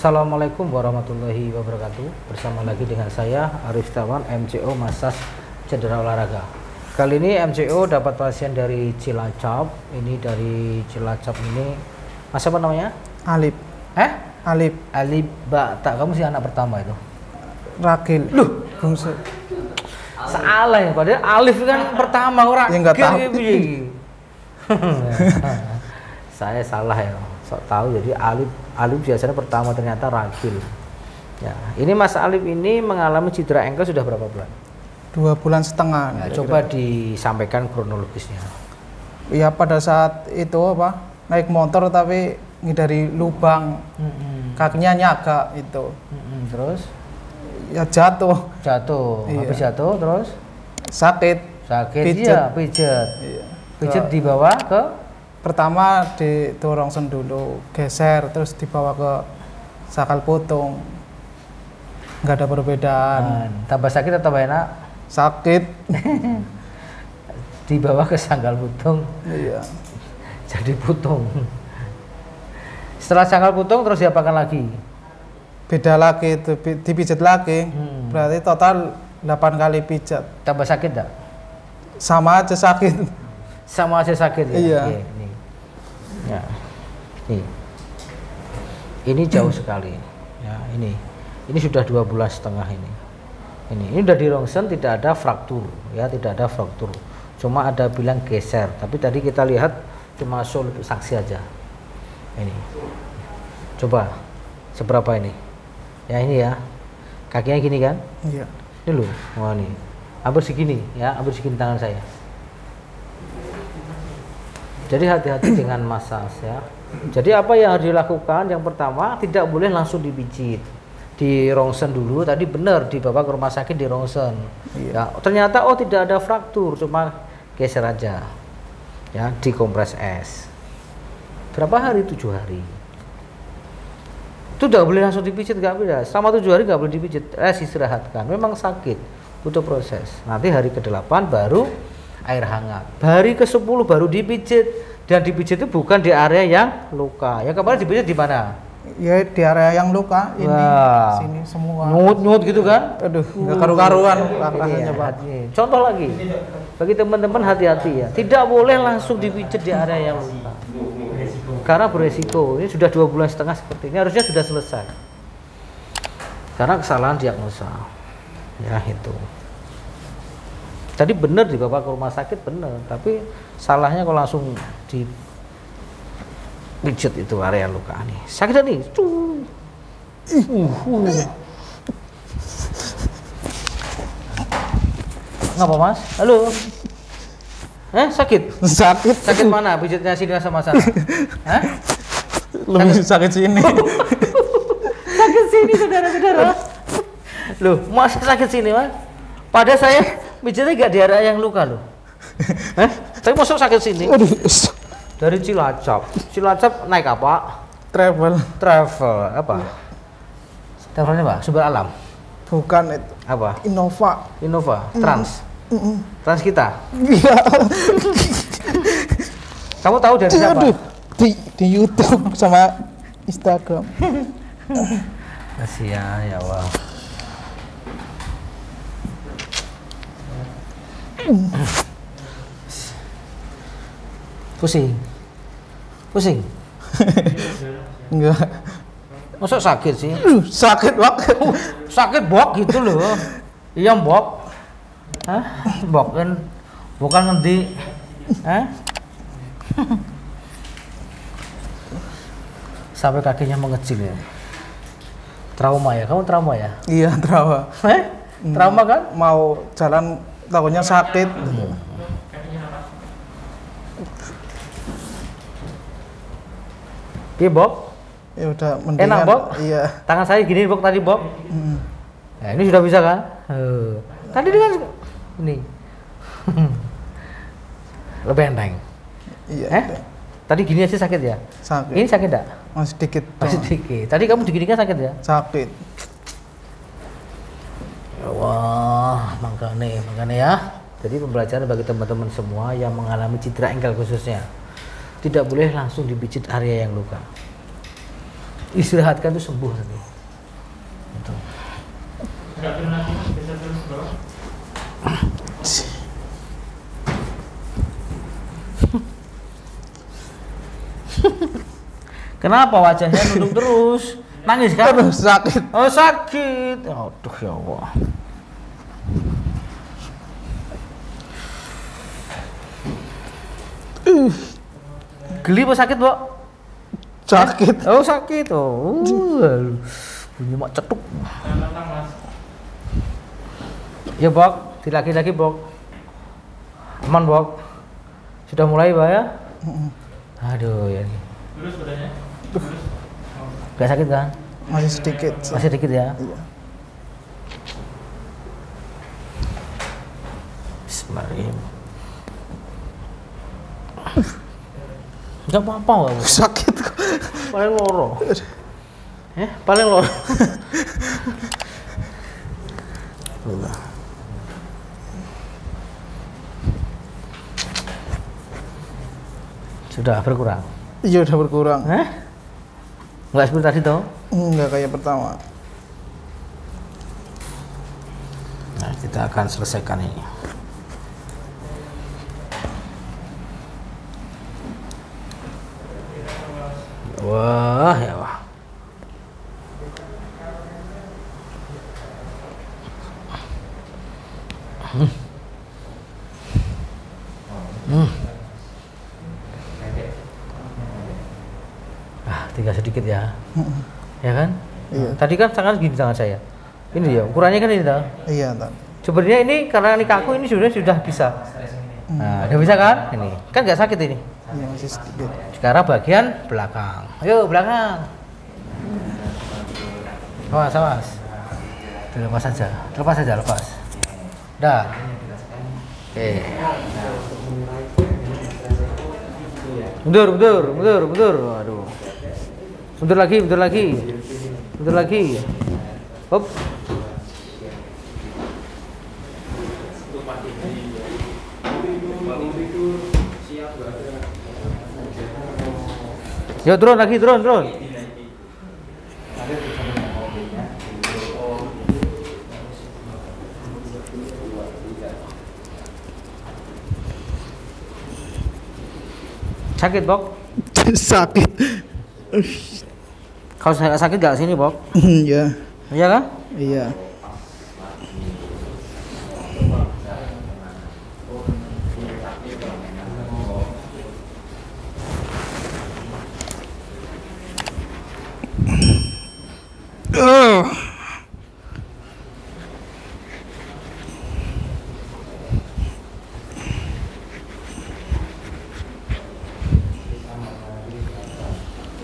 Assalamualaikum warahmatullahi wabarakatuh. Bersama lagi dengan saya Arif Tawan, MCO Massas Cedera Olahraga. Kali ini MCO dapat pasien dari Cilacap. Ini dari Cilacap ini, Mas apa namanya? Alip. Alip. Alip tak kamu sih anak pertama itu? Ragil. Loh, bungsu. Salah ya, padahal Alif kan pertama orang. Ya nggak tahu. Saya salah ya, sok tahu. Jadi Alif biasanya pertama, ternyata Ragil. Ya, ini Mas Alif ini mengalami cedera engkel sudah berapa bulan? 2,5 bulan. Ya, coba disampaikan kronologisnya. Ya pada saat itu naik motor tapi ngindari lubang, kakinya nyagak itu. Terus? Ya jatuh. Iya. Habis jatuh terus? Sakit. Iya, pijet. Iya. Pijet dibawa ke? Pertama didorong dulu, geser, terus dibawa ke sakal putung. Nggak ada perbedaan. Tambah sakit atau tambah enak? Sakit. Dibawa ke sangkal putung. Iya. Jadi putung. Setelah sangkal putung terus diapakan lagi? Beda lagi, itu dipijat lagi. Berarti total 8 kali pijat. Tambah sakit enggak? Sama aja sakit. Sama aja sakit ya? Iya. Oke, nih. Ya. Nih. Ini jauh sekali. Ya, ini sudah 2,5 bulan ini. Ini udah di rongsen, tidak ada fraktur, ya, tidak ada fraktur. Cuma ada bilang geser, tapi tadi kita lihat cuma show saksi aja. Ini. Coba seberapa ini? Ya ini ya. Kakinya gini kan? Iya. Ini loh. Wah nih. Hampir segini ya, hampir segini tangan saya. Jadi hati-hati dengan massas ya. Jadi apa yang harus dilakukan? Yang pertama, tidak boleh langsung dipijit. Di rongsen dulu, tadi benar dibawa ke rumah sakit di rongsen. Iya. Ya, ternyata tidak ada fraktur, cuma geser aja. Ya, dikompres es. Berapa hari? 7 hari. Itu tidak boleh langsung dipijit, nggak bisa. Selama 7 hari nggak boleh dipijit, istirahatkan. Memang sakit, butuh proses. Nanti hari ke-8 baru air hangat. Hari ke-10 baru dipijit, dan dipijit itu bukan di area yang luka. Yang kemarin dipijit di mana? Ya di area yang luka ini. Wah. Sini semua. Nyut gitu kan? Aduh, nggak karu-karuan rasanya, Pak. Contoh lagi, bagi teman-teman hati-hati ya, tidak boleh langsung dipijit di area yang luka. Karena beresiko. Ini sudah 2,5 bulan seperti ini, harusnya sudah selesai. Karena kesalahan diagnosa. Ya itu. Tadi benar dibawa ke rumah sakit benar, tapi salahnya kalau langsung dipijit itu area luka nih. Sakit nih. Ngapa Mas? Halo. Sakit? Sakit mana? Pijitnya sini sama sana? Lebih sakit sini. Sakit sini saudara-saudara. Loh, masa sakit sini Mas? Pada saya pijitnya nggak di area yang luka loh. Tapi masuk sakit sini. Dari Cilacap naik apa? Travel apa? Travelnya apa? Sumber alam? Bukan itu. Apa? Innova. Trans kita? Iya. Kamu tahu dari siapa? Di YouTube sama Instagram. Kasihan ya Allah. Pusing? Enggak. Masa sakit sih? Sakit banget. Sakit bok gitu loh. Iya bok. Bok kan bukan ngendi. Sampai kakinya mengecil ya. Trauma ya? Kamu trauma ya? Iya, trauma. Trauma kan? Mau jalan takutnya sakit. Iya Bob? Ya udah mendingan. Enak Bob? Iya. Tangan saya gini Bob tadi Bob. Nah, ini sudah bisa kan? Tadi dengan ini. Lebih enteng. Iya. Tadi gini aja sakit ya? Sakit. Ini sakit enggak? Masih dikit. Masih dikit. Tadi kamu diginikan sakit ya? Sakit. Wah, makanya ya. Jadi pembelajaran bagi teman-teman semua yang mengalami cedera engkel khususnya. Tidak boleh langsung dipijit area yang luka. istirahatkan itu sembuh nanti. Gitu. Kenapa wajahnya nunduk terus? Nangis kan? Aduh, sakit. Oh sakit. Aduh ya Allah. Geli apa sakit, Bok? Sakit. Oh sakit. Oh. Bunyi mak cetuk. Ya, Bok. Lagi-lagi, Bok. Aman, Bok. Sudah mulai, Pak ya? Aduh ya. Terus badannya? Gak sakit kan? Masih sedikit. Masih sedikit ya? Iya. Bismillahirrahmanirrahim. Gak apa-apa gak? Sakit kok. Paling loro. Paling loro. Sudah berkurang? Iya udah berkurang. Enggak seperti tadi toh? Enggak kayak pertama. Nah, kita akan selesaikan ini. Wah, ya wah. Tinggal sedikit ya. Ya kan? Iya. Tadi kan tangan gini tangan saya. Ini ya, ukurannya kan ini toh. Iya, Tan. Sebenarnya ini karena ini kaku ini sudah bisa. Nah, udah bisa kan? Ini. Kan nggak sakit ini. Iya, masih sedikit. Sekarang bagian belakang. Ayo belakang. Awas, awas. Lepas saja. Lepas saja, lepas. Dah. Oke. Mundur. Aduh. Mundur lagi. Hop. Yo, turun lagi. Sakit, Bok? Sakit. Kalau saya sakit gak sini, Bok? Iya. Iya kan? Iya.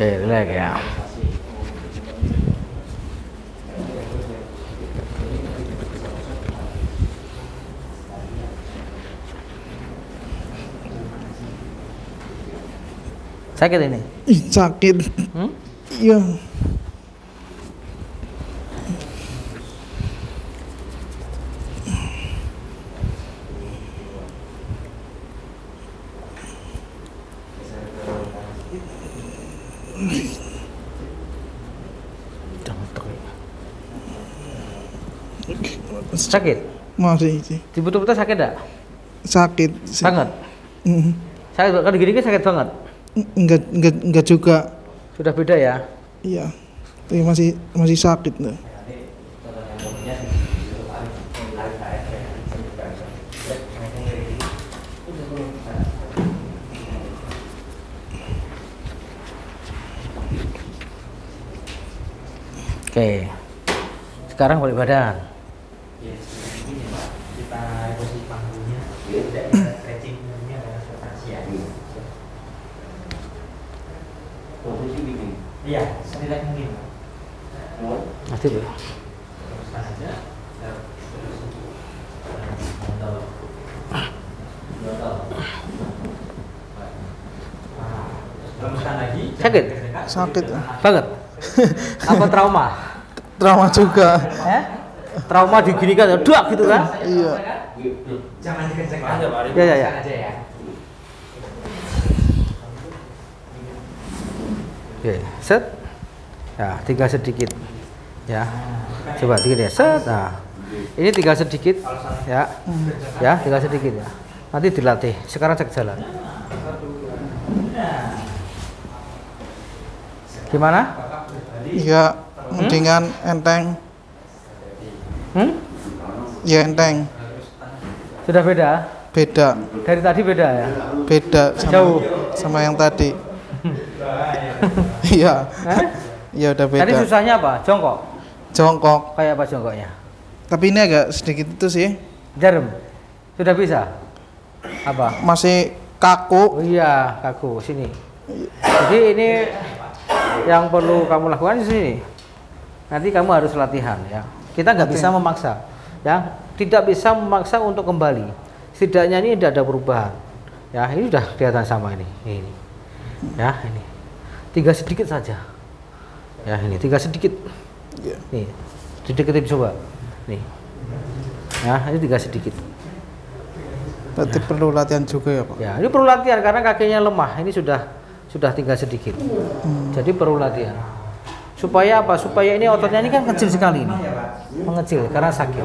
Oke, relax ya. Sakit ini? Sakit. Iya. Sakit? Masih sih. Di betul-betul sakit enggak? Sakit. Banget? Sakit, kalau gini sakit banget? Enggak juga. Sudah beda ya? Iya. Tapi masih sakit nih. Oke. Sekarang balik badan. Iya, sedikit mungkin. Nanti Bu. Sakit? Sakit. Banget? Apa trauma? Trauma juga. Trauma diginikan, duak gitu kan? Iya. Jangan dikencengkan. Ya. Aja ya. Oke, set. Ya, tinggal sedikit. Ya. Coba dikit ya. Set. Nah. Ini tinggal sedikit ya. Ya, tinggal sedikit ya. Nanti dilatih. Sekarang cek jalan. Gimana? Ya, mendingan enteng. Ya enteng. Sudah beda? Beda. Dari tadi beda ya? Beda sama, Jauh. sama yang tadi. Iya. Ya udah beda. Tadi susahnya apa? Jongkok? Jongkok. Kayak apa jongkoknya? Tapi ini agak sedikit itu sih. Jarum? Sudah bisa? Apa? Masih kaku. Oh iya, kaku. Sini. Jadi ini yang perlu kamu lakukan di sini. Nanti kamu harus latihan ya. Kita nggak bisa memaksa, ya. Tidak bisa memaksa untuk kembali. Setidaknya ini tidak ada perubahan. Ya, ini sudah kelihatan sama ini. Ini. Ya, ini. Tinggal sedikit saja. Ya, ini tinggal sedikit. Nih, sedikit coba. Nih. Ya, ini tinggal sedikit. Berarti perlu latihan juga ya Pak? Ya, ini perlu latihan karena kakinya lemah. Ini sudah tinggal sedikit. Jadi perlu latihan. Supaya apa? Supaya ini ototnya ini kan kecil sekali ini. Mengecil karena sakit.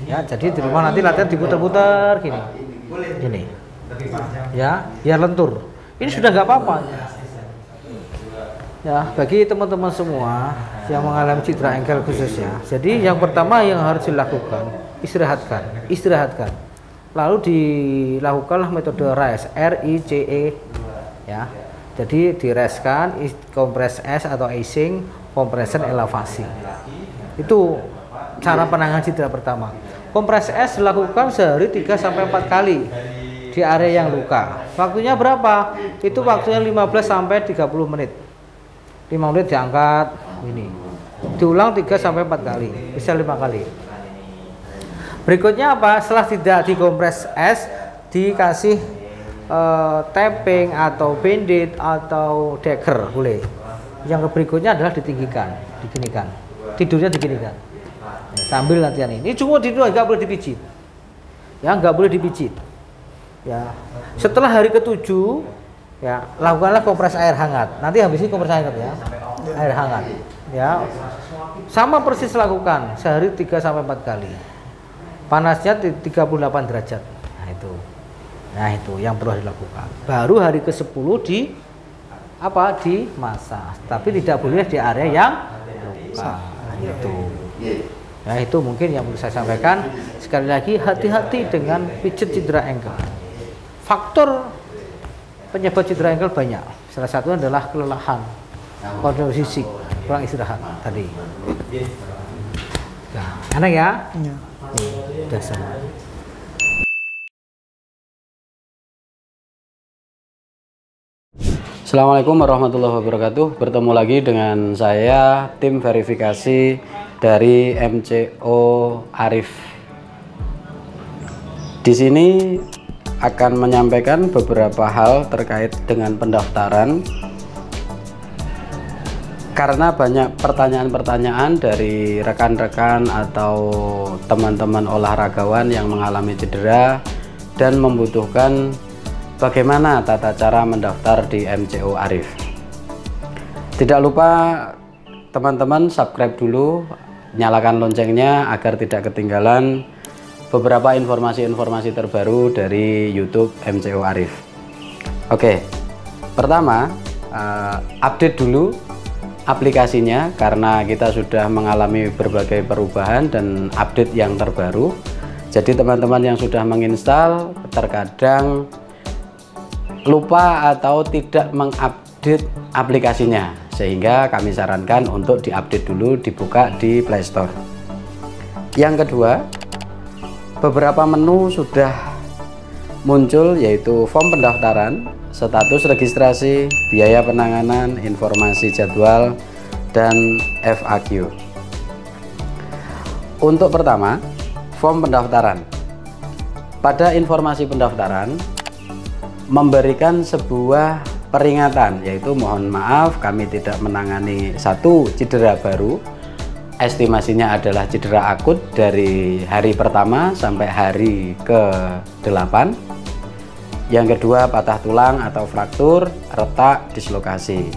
Ya, jadi di rumah nanti latihan diputar-putar gini. Gini. Ya, biar lentur. Ini sudah nggak apa-apa. Ya, bagi teman-teman semua yang mengalami cedera engkel khususnya. Jadi yang pertama yang harus dilakukan, istirahatkan. Lalu dilakukanlah metode RICE, RICE ya. Jadi direskan, kompres es atau icing, compression elevasi. Itu cara penanganan cedera pertama. Kompres es dilakukan sehari 3 sampai 4 kali di area yang luka. Waktunya berapa? Itu waktunya 15 sampai 30 menit. 5 menit diangkat ini. Diulang 3 sampai 4 kali, bisa 5 kali. Berikutnya apa? Setelah tidak dikompres es, dikasih tapping atau bandit atau deker boleh. Yang berikutnya adalah ditinggikan, diginikan. Tidurnya diginikan. Ya, sambil latihan ini. Ini cuma tidur, nggak boleh dipijit. Ya, nggak boleh dipijit. Ya. Setelah hari ke-7, ya, lakukanlah kompres air hangat. Nanti habis ini kompres air hangat ya. Air hangat. Ya. Sama persis lakukan sehari 3 sampai 4 kali. Panasnya 38 derajat. Nah itu yang perlu dilakukan. Baru hari ke-10 dimasak. Tapi tidak boleh di area yang luka. Nah, itu. Ya itu mungkin yang perlu saya sampaikan. Sekali lagi hati-hati dengan pijat cedera engkel. Faktor penyebab cedera engkel banyak. Salah satunya adalah kelelahan, kondisi fisik, kurang istirahat tadi. Nah, enak ya? Iya. Udah sama. Assalamualaikum warahmatullahi wabarakatuh. Bertemu lagi dengan saya, tim verifikasi dari MCO Arif. Di sini akan menyampaikan beberapa hal terkait dengan pendaftaran. Karena banyak pertanyaan-pertanyaan dari rekan-rekan atau teman-teman olahragawan yang mengalami cedera dan membutuhkan bagaimana tata cara mendaftar di MCO Arif. Tidak lupa teman-teman subscribe dulu, nyalakan loncengnya agar tidak ketinggalan beberapa informasi-informasi terbaru dari YouTube MCO Arif. Oke, pertama update dulu aplikasinya karena kita sudah mengalami berbagai perubahan dan update yang terbaru. Jadi teman-teman yang sudah menginstal terkadang lupa atau tidak mengupdate aplikasinya, sehingga kami sarankan untuk diupdate dulu, dibuka di Play Store. Yang kedua, beberapa menu sudah muncul, yaitu form pendaftaran, status registrasi, biaya penanganan, informasi jadwal, dan FAQ. Untuk pertama, form pendaftaran. Pada informasi pendaftaran memberikan sebuah peringatan, yaitu mohon maaf kami tidak menangani satu cedera baru, estimasinya adalah cedera akut dari hari pertama sampai hari ke-8. Yang kedua patah tulang atau fraktur, retak, dislokasi.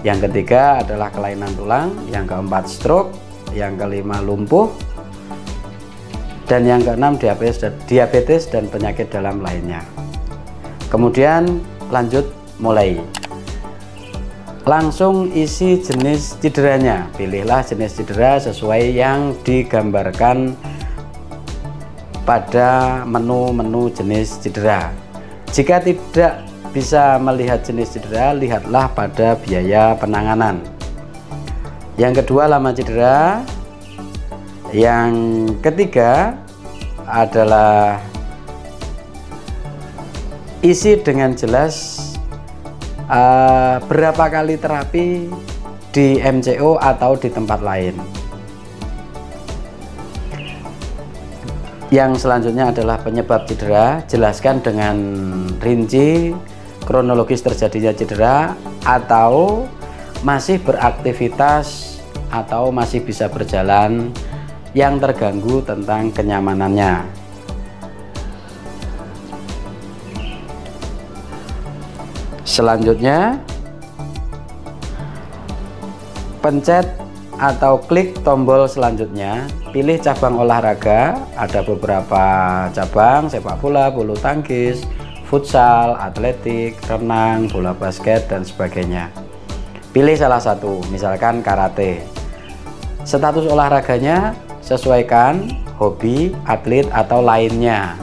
yang ketiga adalah kelainan tulang, yang keempat stroke, yang kelima lumpuh, dan yang keenam diabetes dan penyakit dalam lainnya. Kemudian lanjut mulai. Langsung isi jenis cederanya. Pilihlah jenis cedera sesuai yang digambarkan pada menu-menu jenis cedera. Jika tidak bisa melihat jenis cedera, lihatlah pada biaya penanganan. Yang kedua, lama cedera. Yang ketiga adalah isi dengan jelas berapa kali terapi di MCO atau di tempat lain. Yang selanjutnya adalah penyebab cedera. Jelaskan dengan rinci kronologis terjadinya cedera, atau masih beraktivitas atau masih bisa berjalan, yang terganggu tentang kenyamanannya. Selanjutnya, pencet atau klik tombol selanjutnya, pilih cabang olahraga. Ada beberapa cabang: sepak bola, bulu tangkis, futsal, atletik, renang, bola basket, dan sebagainya. Pilih salah satu, misalkan karate. Status olahraganya sesuaikan hobi, atlet, atau lainnya.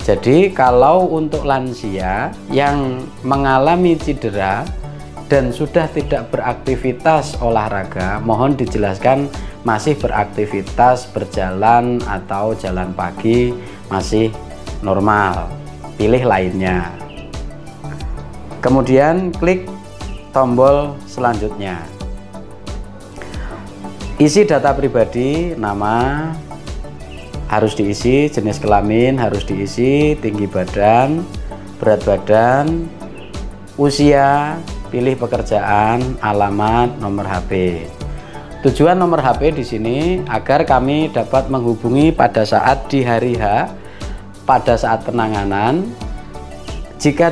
Jadi kalau untuk lansia yang mengalami cedera dan sudah tidak beraktivitas olahraga, mohon dijelaskan masih beraktivitas berjalan atau jalan pagi masih normal. Pilih lainnya. Kemudian klik tombol selanjutnya. Isi data pribadi, nama harus diisi, jenis kelamin harus diisi, tinggi badan, berat badan, usia, pilih pekerjaan, alamat, nomor HP. Tujuan nomor HP di sini agar kami dapat menghubungi pada saat di hari H, pada saat penanganan. Jika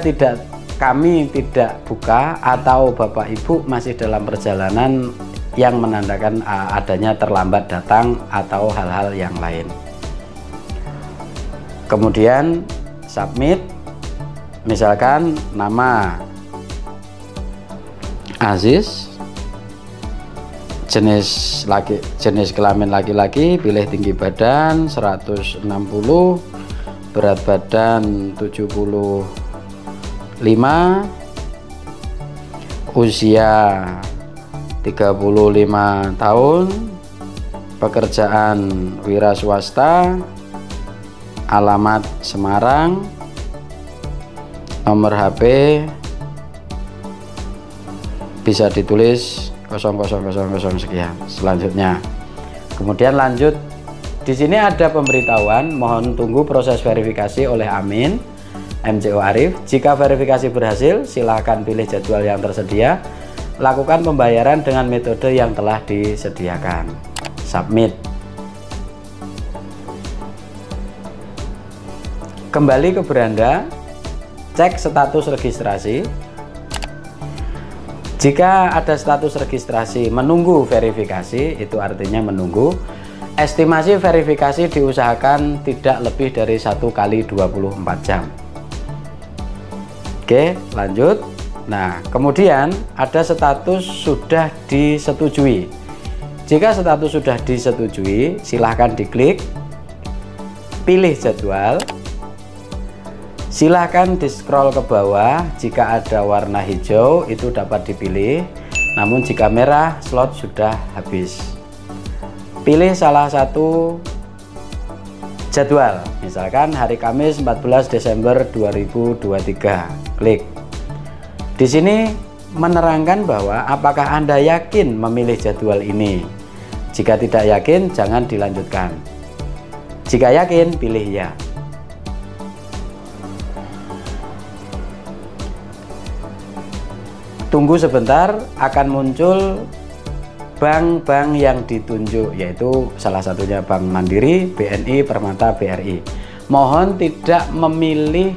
kami tidak buka atau Bapak Ibu masih dalam perjalanan yang menandakan adanya terlambat datang atau hal-hal yang lain. Kemudian submit, misalkan nama Aziz, jenis kelamin laki-laki, pilih tinggi badan 160, berat badan 75, usia 35 tahun, pekerjaan wira swasta, alamat Semarang, nomor HP bisa ditulis 0000 sekian. Selanjutnya, kemudian lanjut. Di sini ada pemberitahuan, mohon tunggu proses verifikasi oleh Amin MCO Arif. Jika verifikasi berhasil, silahkan pilih jadwal yang tersedia. Lakukan pembayaran dengan metode yang telah disediakan. Submit. Kembali ke beranda, cek status registrasi. Jika ada status registrasi menunggu verifikasi, itu artinya menunggu. Estimasi verifikasi diusahakan tidak lebih dari 1 kali 24 jam. Oke, lanjut. Nah, kemudian ada status sudah disetujui. Jika status sudah disetujui, silahkan diklik, pilih jadwal. Silahkan di scroll ke bawah, jika ada warna hijau itu dapat dipilih, namun jika merah slot sudah habis. Pilih salah satu jadwal, misalkan hari Kamis 14 Desember 2023, klik. Di sini menerangkan bahwa apakah Anda yakin memilih jadwal ini. Jika tidak yakin, jangan dilanjutkan. Jika yakin, pilih ya. Tunggu sebentar, akan muncul bank-bank yang ditunjuk, yaitu salah satunya Bank Mandiri, BNI, Permata, BRI. Mohon tidak memilih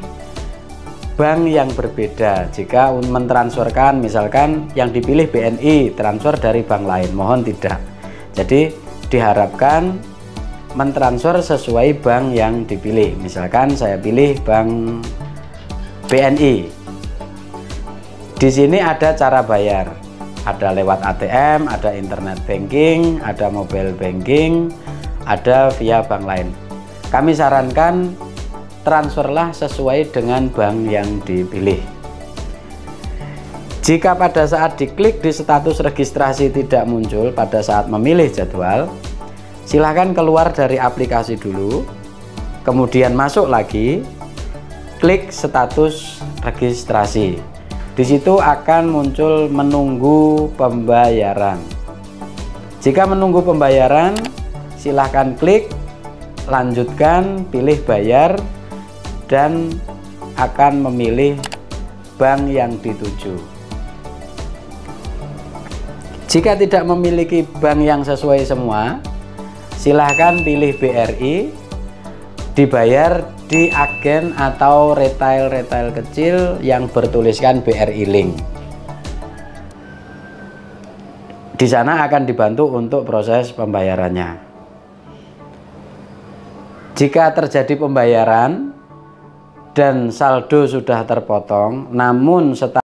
bank yang berbeda. Jika mentransferkan, misalkan yang dipilih BNI, transfer dari bank lain, mohon tidak. Jadi diharapkan mentransfer sesuai bank yang dipilih. Misalkan saya pilih bank BNI. Di sini ada cara bayar. Ada lewat ATM, ada internet banking, ada mobile banking, ada via bank lain. Kami sarankan transferlah sesuai dengan bank yang dipilih. Jika pada saat diklik di status registrasi tidak muncul pada saat memilih jadwal, silahkan keluar dari aplikasi dulu, kemudian masuk lagi, klik status registrasi. Di situ akan muncul menunggu pembayaran. Jika menunggu pembayaran, silahkan klik lanjutkan, pilih bayar, dan akan memilih bank yang dituju. Jika tidak memiliki bank yang sesuai semua, silahkan pilih BRI, dibayar di agen atau retail kecil yang bertuliskan BRI Link. Di sana akan dibantu untuk proses pembayarannya. Jika terjadi pembayaran dan saldo sudah terpotong, namun setelah